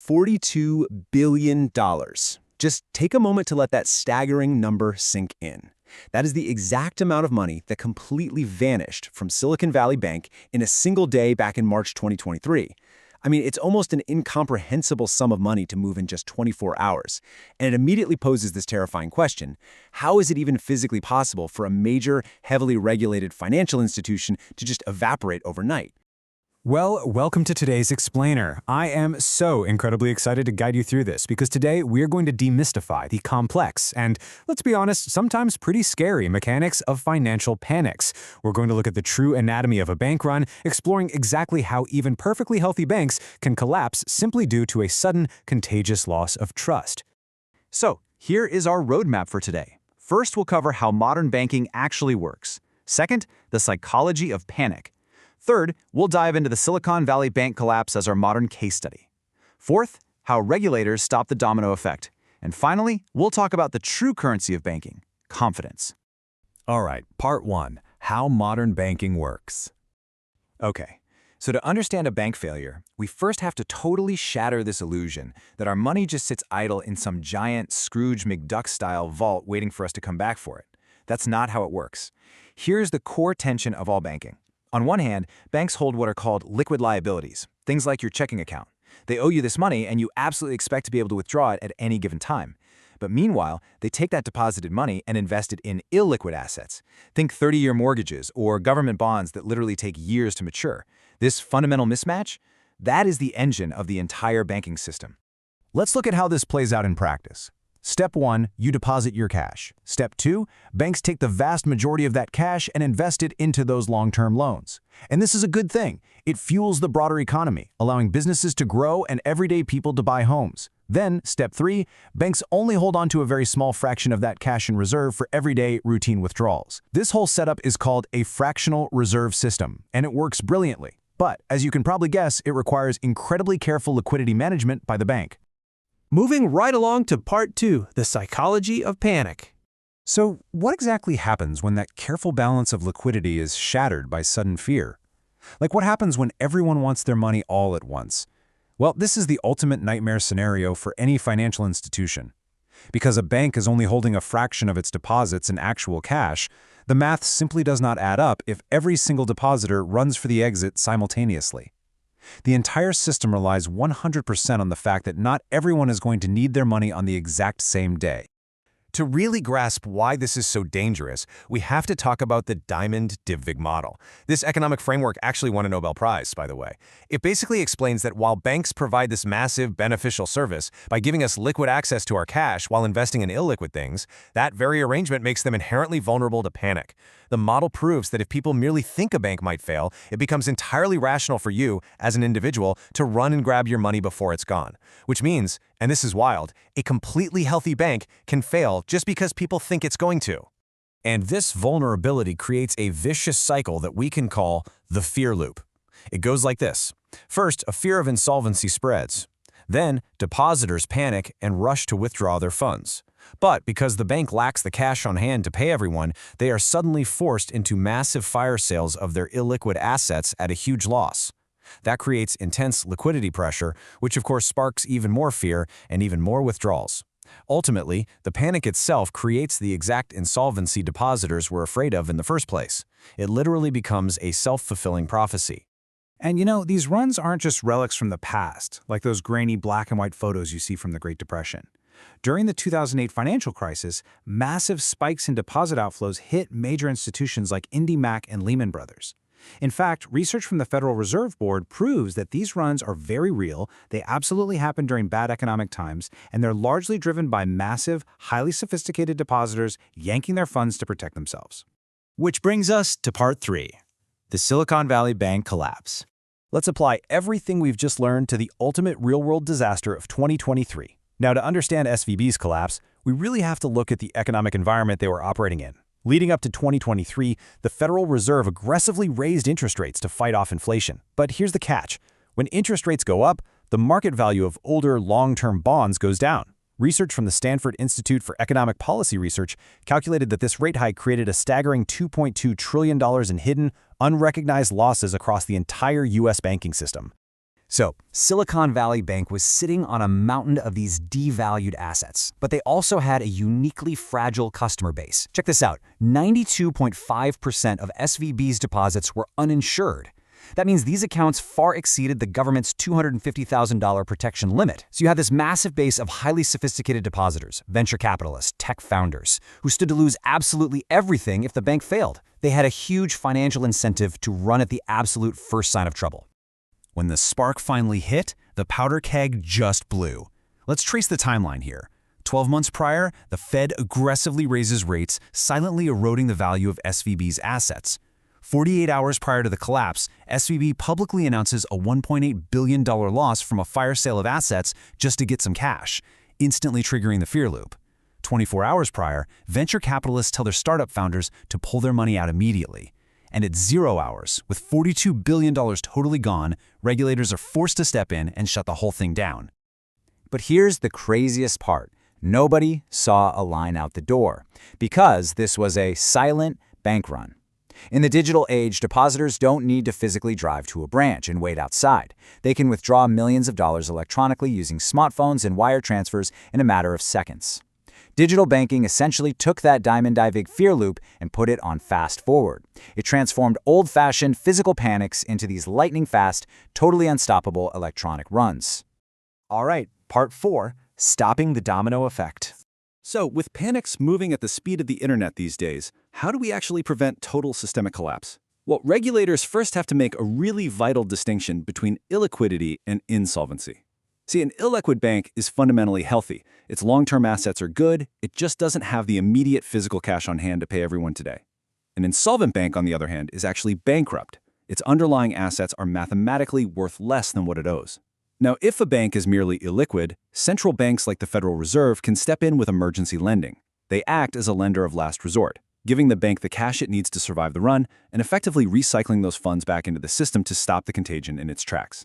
$42 billion. Just take a moment to let that staggering number sink in. That is the exact amount of money that completely vanished from Silicon Valley Bank in a single day back in March 2023. I mean, it's almost an incomprehensible sum of money to move in just 24 hours. And it immediately poses this terrifying question: how is it even physically possible for a major, heavily regulated financial institution to just evaporate overnight? Well, welcome to today's Explainer. I am so incredibly excited to guide you through this because today we're going to demystify the complex and, let's be honest, sometimes pretty scary mechanics of financial panics. We're going to look at the true anatomy of a bank run, exploring exactly how even perfectly healthy banks can collapse simply due to a sudden, contagious loss of trust. So, here is our roadmap for today. First, we'll cover how modern banking actually works. Second, the psychology of panic. Third, we'll dive into the Silicon Valley Bank collapse as our modern case study. Fourth, how regulators stop the domino effect. And finally, we'll talk about the true currency of banking: confidence. All right, part one, how modern banking works. Okay, so to understand a bank failure, we first have to totally shatter this illusion that our money just sits idle in some giant Scrooge McDuck-style vault waiting for us to come back for it. That's not how it works. Here's the core tension of all banking. On one hand, banks hold what are called liquid liabilities, things like your checking account. They owe you this money and you absolutely expect to be able to withdraw it at any given time. But meanwhile, they take that deposited money and invest it in illiquid assets. Think 30-year mortgages or government bonds that literally take years to mature. This fundamental mismatch? That is the engine of the entire banking system. Let's look at how this plays out in practice. Step 1, you deposit your cash. Step 2, banks take the vast majority of that cash and invest it into those long-term loans. And this is a good thing. It fuels the broader economy, allowing businesses to grow and everyday people to buy homes. Then, step 3, banks only hold on to a very small fraction of that cash in reserve for everyday routine withdrawals. This whole setup is called a fractional reserve system, and it works brilliantly. But, as you can probably guess, it requires incredibly careful liquidity management by the bank. Moving right along to part 2, the psychology of panic. So, what exactly happens when that careful balance of liquidity is shattered by sudden fear? Like, what happens when everyone wants their money all at once? Well, this is the ultimate nightmare scenario for any financial institution. Because a bank is only holding a fraction of its deposits in actual cash, the math simply does not add up if every single depositor runs for the exit simultaneously. The entire system relies 100% on the fact that not everyone is going to need their money on the exact same day. To really grasp why this is so dangerous, we have to talk about the Diamond-Dybvig model. This economic framework actually won a Nobel Prize, by the way. It basically explains that while banks provide this massive beneficial service by giving us liquid access to our cash while investing in illiquid things, that very arrangement makes them inherently vulnerable to panic. The model proves that if people merely think a bank might fail, it becomes entirely rational for you, as an individual, to run and grab your money before it's gone. Which means, and this is wild, a completely healthy bank can fail just because people think it's going to. And this vulnerability creates a vicious cycle that we can call the fear loop. It goes like this. First, a fear of insolvency spreads. Then, depositors panic and rush to withdraw their funds. But because the bank lacks the cash on hand to pay everyone, they are suddenly forced into massive fire sales of their illiquid assets at a huge loss. That creates intense liquidity pressure, which of course sparks even more fear and even more withdrawals. Ultimately, the panic itself creates the exact insolvency depositors were afraid of in the first place. It literally becomes a self-fulfilling prophecy. And you know, these runs aren't just relics from the past, like those grainy black and white photos you see from the Great Depression. During the 2008 financial crisis, massive spikes in deposit outflows hit major institutions like IndyMac and Lehman Brothers. In fact, research from the Federal Reserve Board proves that these runs are very real, they absolutely happen during bad economic times, and they're largely driven by massive, highly sophisticated depositors yanking their funds to protect themselves. Which brings us to part 3, the Silicon Valley Bank collapse. Let's apply everything we've just learned to the ultimate real-world disaster of 2023. Now, to understand SVB's collapse, we really have to look at the economic environment they were operating in. Leading up to 2023, the Federal Reserve aggressively raised interest rates to fight off inflation. But here's the catch. When interest rates go up, the market value of older, long-term bonds goes down. Research from the Stanford Institute for Economic Policy Research calculated that this rate hike created a staggering $2.2 trillion in hidden, unrecognized losses across the entire U.S. banking system. So, Silicon Valley Bank was sitting on a mountain of these devalued assets, but they also had a uniquely fragile customer base. Check this out, 92.5% of SVB's deposits were uninsured. That means these accounts far exceeded the government's $250,000 protection limit. So you had this massive base of highly sophisticated depositors, venture capitalists, tech founders, who stood to lose absolutely everything if the bank failed. They had a huge financial incentive to run at the absolute first sign of trouble. When the spark finally hit, the powder keg just blew. Let's trace the timeline here. 12 months prior, the Fed aggressively raises rates, silently eroding the value of SVB's assets. 48 hours prior to the collapse, SVB publicly announces a $1.8 billion loss from a fire sale of assets just to get some cash, instantly triggering the fear loop. 24 hours prior, venture capitalists tell their startup founders to pull their money out immediately. And at 0 hours, with $42 billion totally gone, regulators are forced to step in and shut the whole thing down. But here's the craziest part. Nobody saw a line out the door, because this was a silent bank run. In the digital age, depositors don't need to physically drive to a branch and wait outside. They can withdraw millions of dollars electronically using smartphones and wire transfers in a matter of seconds. Digital banking essentially took that Diamond Divig fear loop and put it on fast forward. It transformed old-fashioned physical panics into these lightning-fast, totally unstoppable electronic runs. All right, part 4, stopping the domino effect. So, with panics moving at the speed of the internet these days, how do we actually prevent total systemic collapse? Well, regulators first have to make a really vital distinction between illiquidity and insolvency. See, an illiquid bank is fundamentally healthy. Its long-term assets are good, it just doesn't have the immediate physical cash on hand to pay everyone today. An insolvent bank, on the other hand, is actually bankrupt. Its underlying assets are mathematically worth less than what it owes. Now, if a bank is merely illiquid, central banks like the Federal Reserve can step in with emergency lending. They act as a lender of last resort, giving the bank the cash it needs to survive the run and effectively recycling those funds back into the system to stop the contagion in its tracks.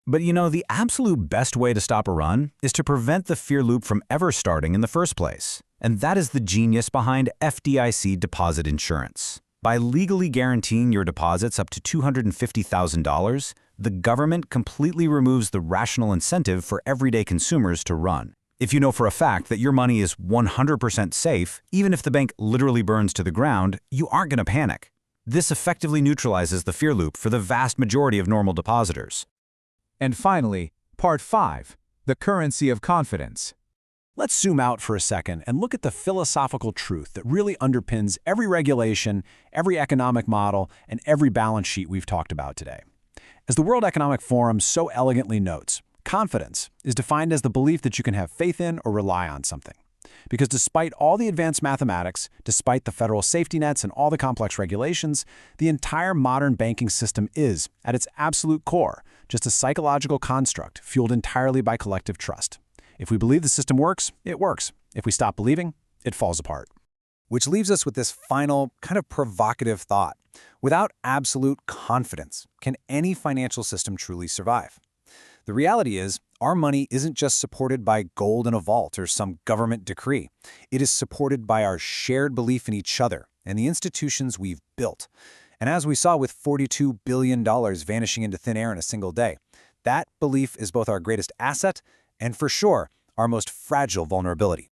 But you know, the absolute best way to stop a run is to prevent the fear loop from ever starting in the first place. And that is the genius behind FDIC deposit insurance. By legally guaranteeing your deposits up to $250,000, the government completely removes the rational incentive for everyday consumers to run. If you know for a fact that your money is 100% safe, even if the bank literally burns to the ground, you aren't going to panic. This effectively neutralizes the fear loop for the vast majority of normal depositors. And finally, part 5, the currency of confidence. Let's zoom out for a second and look at the philosophical truth that really underpins every regulation, every economic model, and every balance sheet we've talked about today. As the World Economic Forum so elegantly notes, confidence is defined as the belief that you can have faith in or rely on something. Because despite all the advanced mathematics, despite the federal safety nets and all the complex regulations, the entire modern banking system is, at its absolute core, just a psychological construct fueled entirely by collective trust. If we believe the system works, it works. If we stop believing, it falls apart. Which leaves us with this final, kind of provocative thought. Without absolute confidence, can any financial system truly survive? The reality is, our money isn't just supported by gold in a vault or some government decree. It is supported by our shared belief in each other and the institutions we've built. And as we saw with $42 billion vanishing into thin air in a single day, that belief is both our greatest asset and, for sure, our most fragile vulnerability.